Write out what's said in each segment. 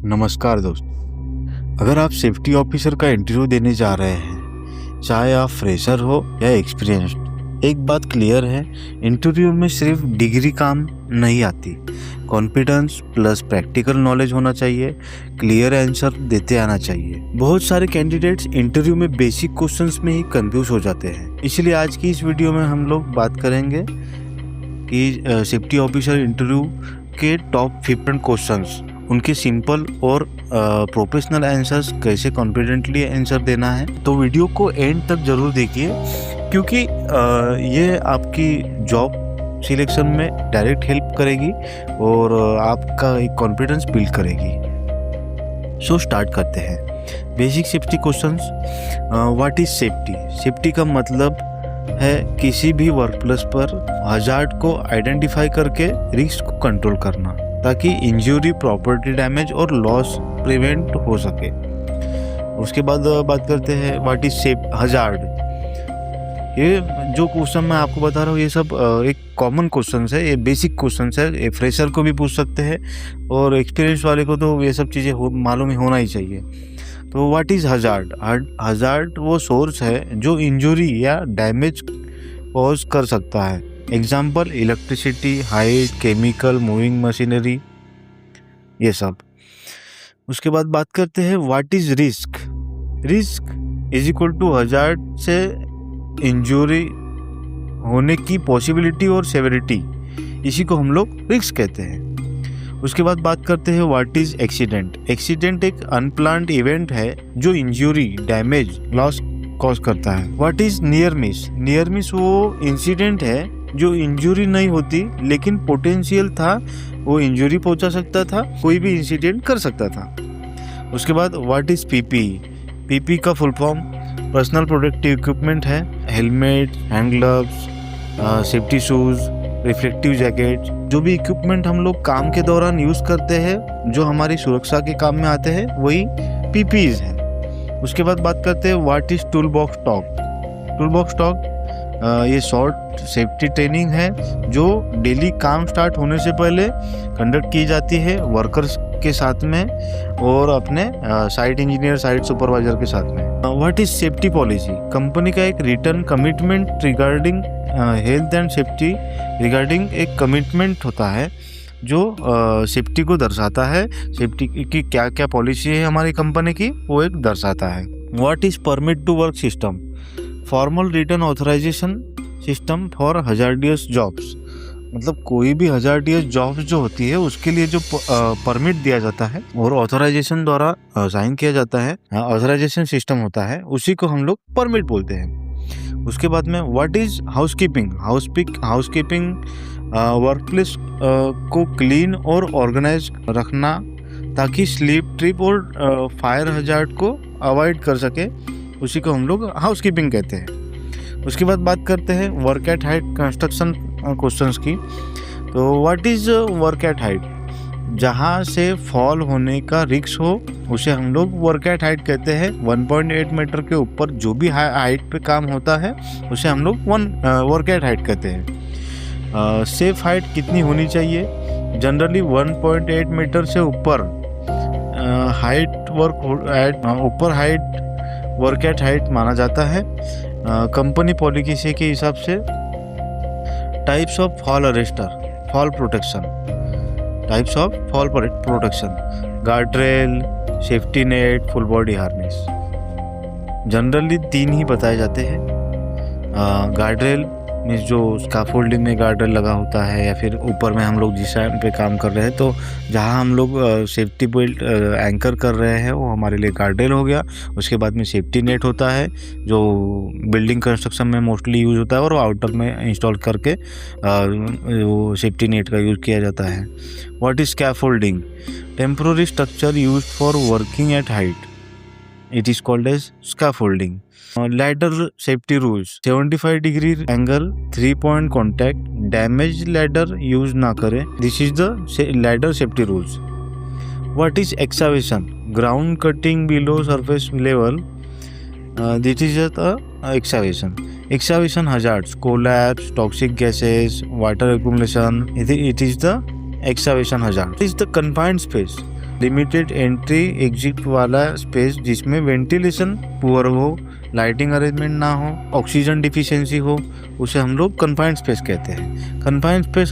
नमस्कार दोस्त। अगर आप सेफ्टी ऑफिसर का इंटरव्यू देने जा रहे हैं, चाहे आप फ्रेशर हो या एक्सपीरियंस्ड, एक बात क्लियर है, इंटरव्यू में सिर्फ डिग्री काम नहीं आती। कॉन्फिडेंस प्लस प्रैक्टिकल नॉलेज होना चाहिए, क्लियर आंसर देते आना चाहिए। बहुत सारे कैंडिडेट्स इंटरव्यू में बेसिक क्वेश्चंस में ही कंफ्यूज हो जाते हैं। इसलिए आज की इस वीडियो में हम लोग बात करेंगे कि सेफ्टी ऑफिसर इंटरव्यू के टॉप 15 क्वेश्चंस, उनके सिंपल और प्रोफेशनल आंसर्स कैसे कॉन्फिडेंटली आंसर देना है। तो वीडियो को एंड तक जरूर देखिए, क्योंकि ये आपकी जॉब सिलेक्शन में डायरेक्ट हेल्प करेगी और आपका एक कॉन्फिडेंस बिल्ड करेगी। सो स्टार्ट करते हैं। Basic safety questions. What is safety? Safety का मतलब है किसी भी वर्क प्लेस पर हजार्ड को आइडेंटिफाई करके रिस्क को कंट्रोल करना, ताकि इंजरी, प्रॉपर्टी डैमेज और लॉस प्रिवेंट हो सके। उसके बाद बात करते हैं व्हाट इज सेफ हजार्ड। ये जो क्वेश्चन मैं आपको बता रहा हूँ, ये सब एक कॉमन क्वेश्चन है, ये बेसिक क्वेश्चन है। ये फ्रेशर को भी पूछ सकते हैं और एक्सपीरियंस वाले को तो ये सब चीज़ें मालूम ही होना ही चाहिए। तो व्हाट इज हजार्ड? हजार्ड वो सोर्स है जो इंजरी या डैमेज कॉज कर सकता है। Example electricity, height, chemical, moving machinery, ये सब। उसके बाद बात करते हैं what is risk. Risk is equal to hazard से इंजरी होने की पॉसिबिलिटी और सेवेरिटी, इसी को हम लोग रिस्क कहते हैं। उसके बाद बात करते हैं व्हाट इज एक्सीडेंट। एक्सीडेंट एक अनप्लान्ड इवेंट है जो इंजरी, डैमेज, लॉस कॉज करता है। What is near miss? Near miss वो इंसिडेंट है जो इंजरी नहीं होती लेकिन पोटेंशियल था, वो इंजरी पहुंचा सकता था, कोई भी इंसिडेंट कर सकता था। उसके बाद व्हाट इज पीपी? पीपी का full form personal protective equipment है। Helmet, hand gloves, safety shoes, reflective jacket, जो भी इक्विपमेंट हम लोग काम के दौरान यूज करते हैं, जो हमारी सुरक्षा के काम में आते हैं, वही पीपीज है। उसके बाद बात करते हैं what is tool box talk. Tool box talk ये शॉर्ट सेफ्टी ट्रेनिंग है जो डेली काम स्टार्ट होने से पहले कंडक्ट की जाती है वर्कर्स के साथ में और अपने साइट इंजीनियर, साइट सुपरवाइजर के साथ में। What is safety policy? Company का एक return commitment regarding health and safety, regarding एक कमिटमेंट होता है जो सेफ्टी को दर्शाता है। सेफ्टी की क्या क्या पॉलिसी है हमारी कंपनी की, वो एक दर्शाता है। What is permit to work system? Formal written authorization system for hazardous jobs, मतलब कोई भी हजार्डियस जॉब्स जो होती है उसके लिए जो परमिट दिया जाता है और ऑथराइजेशन द्वारा साइन किया जाता है, ऑथराइजेशन सिस्टम होता है, उसी को हम लोग परमिट बोलते हैं। उसके बाद में what is housekeeping? Housekeeping work place को क्लीन और ऑर्गेनाइज रखना, ताकि स्लीप, ट्रिप और फायर हजार्ड को अवॉइड कर सके, उसी को हम लोग हाउसकीपिंग कहते हैं। उसके बाद बात करते हैं work at height construction questions की। तो what is work at height? जहाँ से फॉल होने का रिस्क हो उसे हम लोग वर्क एट हाइट कहते हैं। 1.8 मीटर के ऊपर जो भी हाइट पे काम होता है उसे हम लोग वर्क एट हाइट कहते हैं। सेफ हाइट कितनी होनी चाहिए? जनरली 1.8 मीटर से ऊपर वर्क एट हाइट माना जाता है। कंपनी पॉलिसी के हिसाब से types of fall arrester, fall protection, guard rail, safety net, full body harness. Generally 3 ही बताए जाते हैं। गार्ड रेल मीन्स जो स्कैफोल्डिंग में गार्ड रेल लगा होता है, या फिर ऊपर में हम लोग जिस टाइम पे काम कर रहे हैं तो जहाँ हम लोग सेफ्टी बेल्ट एंकर कर रहे हैं वो हमारे लिए गार्ड रेल हो गया। उसके बाद में सेफ्टी नेट होता है जो बिल्डिंग कंस्ट्रक्शन में मोस्टली यूज़ होता है और आउटर में इंस्टॉल करके वो सेफ्टी नेट का यूज़ किया जाता है। What is scaffolding? Temporary structure used for working at height, it is called as scaffolding. Ladder safety rules, 75 degree angle, 3 point contact, damage ladder use ना करें, this is the ladder safety rules. What is excavation? Ground cutting below surface level, this is the excavation. Excavation hazards, collapse, toxic gases, water accumulation, it is the excavation hazard. Is the confined space? Limited entry exit वाला space जिसमें ventilation poor हो, lighting arrangement ना हो, oxygen deficiency हो, उसे हम लोग confined space कहते हैं। कन्फाइंड स्पेस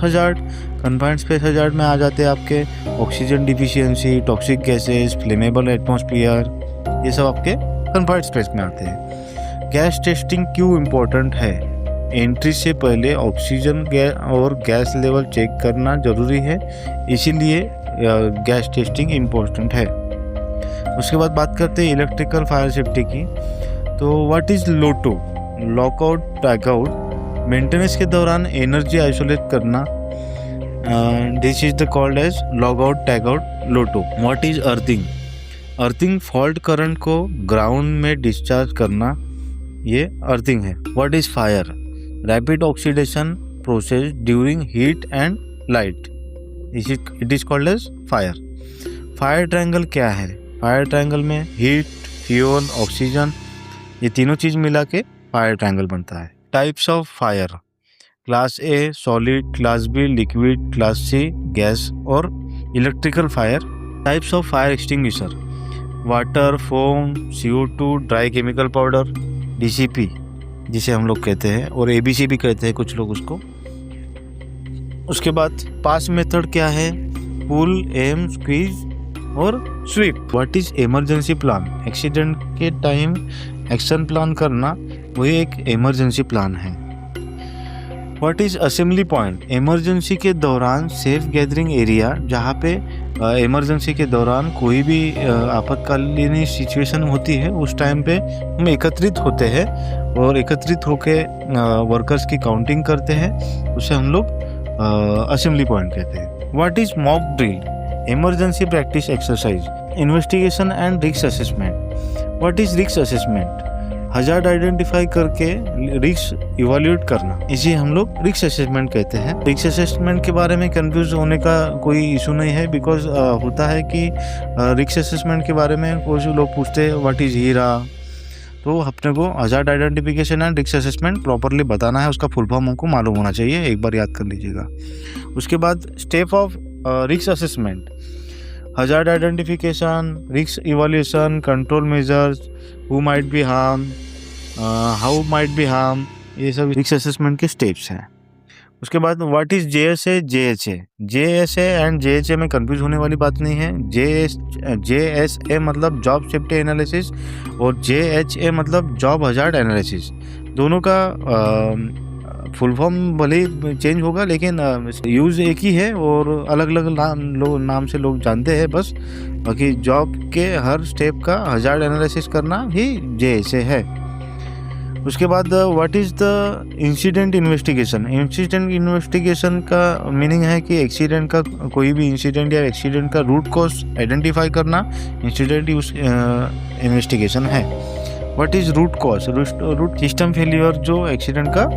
हजार्ड में आ जाते हैं आपके oxygen deficiency, toxic gases, flammable atmosphere, ये सब आपके कन्फाइंड स्पेस में आते हैं। गैस टेस्टिंग क्यों इम्पोर्टेंट है? एंट्री से पहले ऑक्सीजन और गैस लेवल चेक करना ज़रूरी है, इसीलिए गैस टेस्टिंग इम्पोर्टेंट है। उसके बाद बात करते हैं इलेक्ट्रिकल फायर सेफ्टी की। तो what is LOTO? Lockout tagout, maintenance के दौरान एनर्जी आइसोलेट करना, this is the called as lockout tagout LOTO. What is earthing? Earthing fault current को ग्राउंड में डिस्चार्ज करना, ये अर्थिंग है। What is fire? Rapid oxidation process during heat and light, it is called as fire. Fire triangle क्या है? Fire triangle में heat, fuel, oxygen, ये तीनों चीज़ मिला के फायर ट्रायंगल बनता है। Types of fire, class A solid, class B liquid, class C gas और electrical fire. Types of fire extinguisher, water, foam, CO2, dry chemical powder, DCP जिसे हम लोग कहते हैं, और ABC भी कहते हैं कुछ लोग उसको। उसके बाद पास मेथड क्या है? पुल, एम, स्क्वीज और sweep. What is emergency plan? Accident के टाइम एक्शन प्लान करना, वही एक इमरजेंसी प्लान है। What is assembly point? Emergency के दौरान सेफ गैदरिंग एरिया, जहाँ पे इमरजेंसी के दौरान कोई भी आपातकालीन सिचुएशन होती है, उस टाइम पे हम एकत्रित होते हैं और एकत्रित होके वर्कर्स की काउंटिंग करते हैं, उसे हम लोग असेंबली पॉइंट कहते हैं। What is mock drill? Emergency practice exercise. Investigation and risk assessment. What is risk assessment? Hazard identify करके रिस्क इवैल्यूएट करना, इसे हम लोग रिस्क असेसमेंट कहते हैं। रिस्क असेसमेंट के बारे में कंफ्यूज होने का कोई इशू नहीं है, बिकॉज होता है कि रिस्क असेसमेंट के बारे में कुछ लोग पूछते हैं व्हाट इज हीरा, तो अपने को hazard identification and risk assessment properly बताना है, उसका फुल फॉर्म हमको मालूम होना चाहिए, एक बार याद कर लीजिएगा। उसके बाद step of risk assessment, hazard identification, risk evaluation, control measures, who might be harm, how might be harm, ये सब रिस्क असेसमेंट के स्टेप्स हैं। उसके बाद what is JSA, JHA? JSA and JHA में कंफ्यूज होने वाली बात नहीं है। JSA मतलब जॉब सेफ्टी एनालिसिस और JHA मतलब जॉब हजार्ड एनालिसिस। दोनों का फुल फॉर्म भले ही चेंज होगा, लेकिन यूज़ एक ही है और अलग अलग नाम से लोग जानते हैं बस। बाकी जॉब के हर स्टेप का हजार्ड एनालिसिस करना ही JSA है। उसके बाद what is the incident investigation? Incident investigation का मीनिंग है कि एक्सीडेंट का, कोई भी इंसिडेंट या एक्सीडेंट का रूट कॉज आइडेंटिफाई करना इंसिडेंट इन्वेस्टिगेशन है। What is root cause? Root system failure, जो एक्सीडेंट का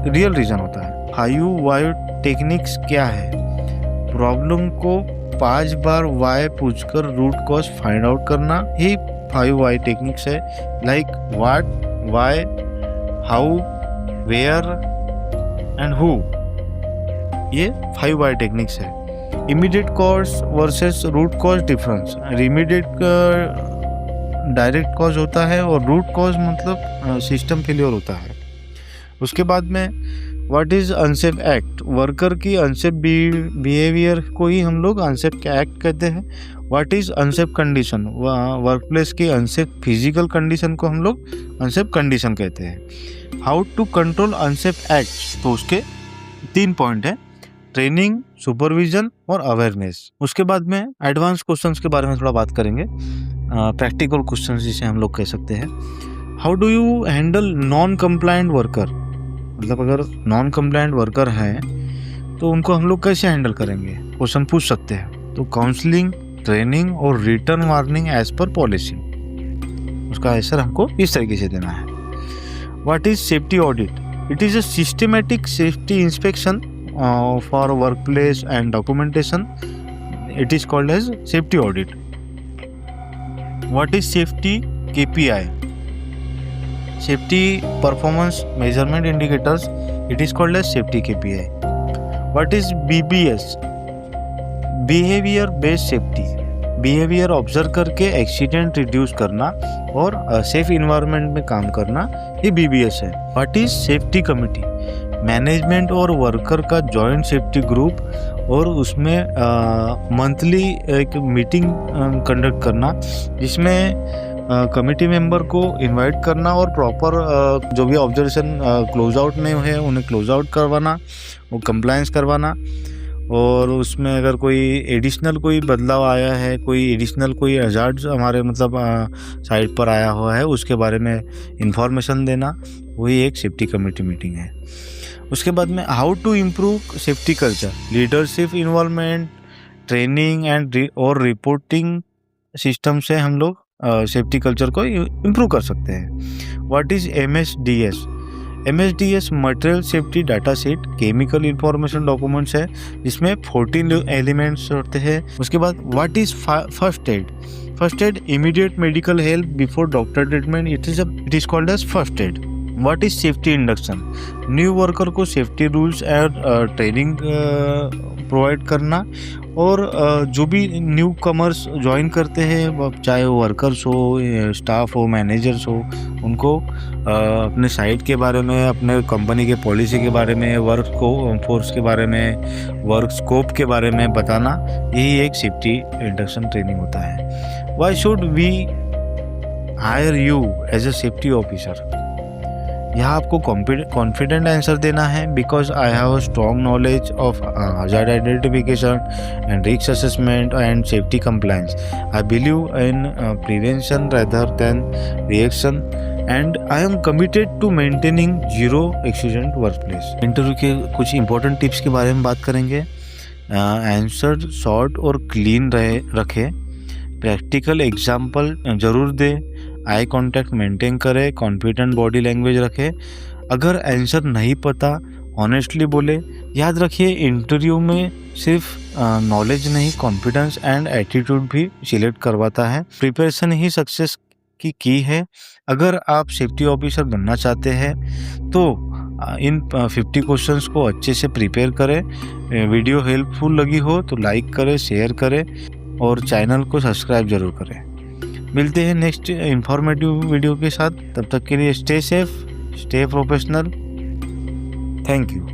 रियल रीजन होता है। 5 वाई टेक्निक्स क्या है? प्रॉब्लम को 5 बार वाई पूछकर रूट कॉज फाइंड आउट करना ही 5 वाई टेक्निक्स है। Like what, why, how, where and who, ये 5 वाई टेक्निक्स है। Immediate cause versus root cause difference. Immediate direct cause होता है और रूट कॉज मतलब सिस्टम फेलियर होता है। उसके बाद में what is unsafe act? Worker की अनसेफ बिहेवियर को ही हम लोग अनसेफ एक्ट कहते हैं। What is unsafe condition? Work place की अनसेफ फिजिकल कंडीशन को हम लोग अनसेफ कंडीशन कहते हैं। How to control unsafe act? तो उसके 3 पॉइंट है, ट्रेनिंग, सुपरविजन और अवेयरनेस। उसके बाद में एडवांस क्वेश्चंस के बारे में थोड़ा बात करेंगे, प्रैक्टिकल क्वेश्चंस जिसे हम लोग कह सकते हैं। How do you handle non compliant worker? मतलब अगर नॉन कंप्लायंट वर्कर हैं तो उनको हम लोग कैसे हैंडल करेंगे, क्वेश्चन पूछ सकते हैं। तो काउंसलिंग, ट्रेनिंग और written warning as per policy, उसका आंसर हमको इस तरीके से देना है। What is safety audit? It is a systematic safety inspection for work place and documentation, it is called as safety audit. What is safety KPI? Safety performance measurement indicators, it is called as safety KPI. What is BBS? Behavior based safety. Behaviour observe करके accident reduce करना और safe environment में काम करना, ये BBS है। What is safety committee? Management और worker का जॉइंट सेफ्टी ग्रुप, और उसमें मंथली एक मीटिंग कंडक्ट करना, जिसमें कमिटी मेंबर को इनवाइट करना और प्रॉपर जो भी ऑब्जर्वेशन क्लोज आउट नहीं हुए उन्हें क्लोज आउट करवाना, वो कंप्लायंस करवाना, और उसमें अगर कोई एडिशनल कोई बदलाव आया है, कोई एडिशनल कोई हजार्ड्स हमारे मतलब साइट पर आया हुआ है, उसके बारे में इंफॉर्मेशन देना, वही एक सेफ्टी कमेटी मीटिंग है। उसके बाद में how to improve safety culture, leadership involvement, training and और रिपोर्टिंग सिस्टम से हम लोग सेफ्टी कल्चर को इम्प्रूव कर सकते हैं। What is MSDS? MSDS material safety data set, chemical information documents है, जिसमें 14 एलिमेंट्स होते हैं। उसके बाद what is first aid? First aid immediate medical help before doctor treatment, it is called as first aid. What is safety induction? New worker को safety rules and training provide करना, और जो भी न्यू कमर्स ज्वाइन करते हैं, चाहे वो workers हो, स्टाफ हो, मैनेजर्स हो, उनको अपने साइट के बारे में, अपने कंपनी के पॉलिसी के बारे में, वर्क फोर्स के बारे में, वर्क स्कोप के बारे में बताना, यही एक सेफ्टी इंडक्शन ट्रेनिंग होता है। Why should we hire you as a safety officer? यहाँ आपको कॉन्फिडेंट आंसर देना है, because I have strong knowledge of hazard identification and risk assessment and safety compliance. I believe in prevention rather than reaction, and I am committed to maintaining zero accident workplace. Interview के कुछ important tips के बारे में बात करेंगे। Answer short और clean रखें, practical example जरूर दें, आई कांटेक्ट मेंटेन करें, कॉन्फिडेंट बॉडी लैंग्वेज रखें। अगर आंसर नहीं पता, ऑनेस्टली बोले। याद रखिए, इंटरव्यू में सिर्फ नॉलेज नहीं, कॉन्फिडेंस एंड एटीट्यूड भी सिलेक्ट करवाता है। प्रिपरेशन ही सक्सेस की है। अगर आप सेफ्टी ऑफिसर बनना चाहते हैं तो इन 50 क्वेश्चंस को अच्छे से प्रिपेयर करें। वीडियो हेल्पफुल लगी हो तो लाइक करें, शेयर करें और चैनल को सब्सक्राइब जरूर करें। मिलते हैं नेक्स्ट इंफॉर्मेटिव वीडियो के साथ। तब तक के लिए stay safe, stay professional. Thank you.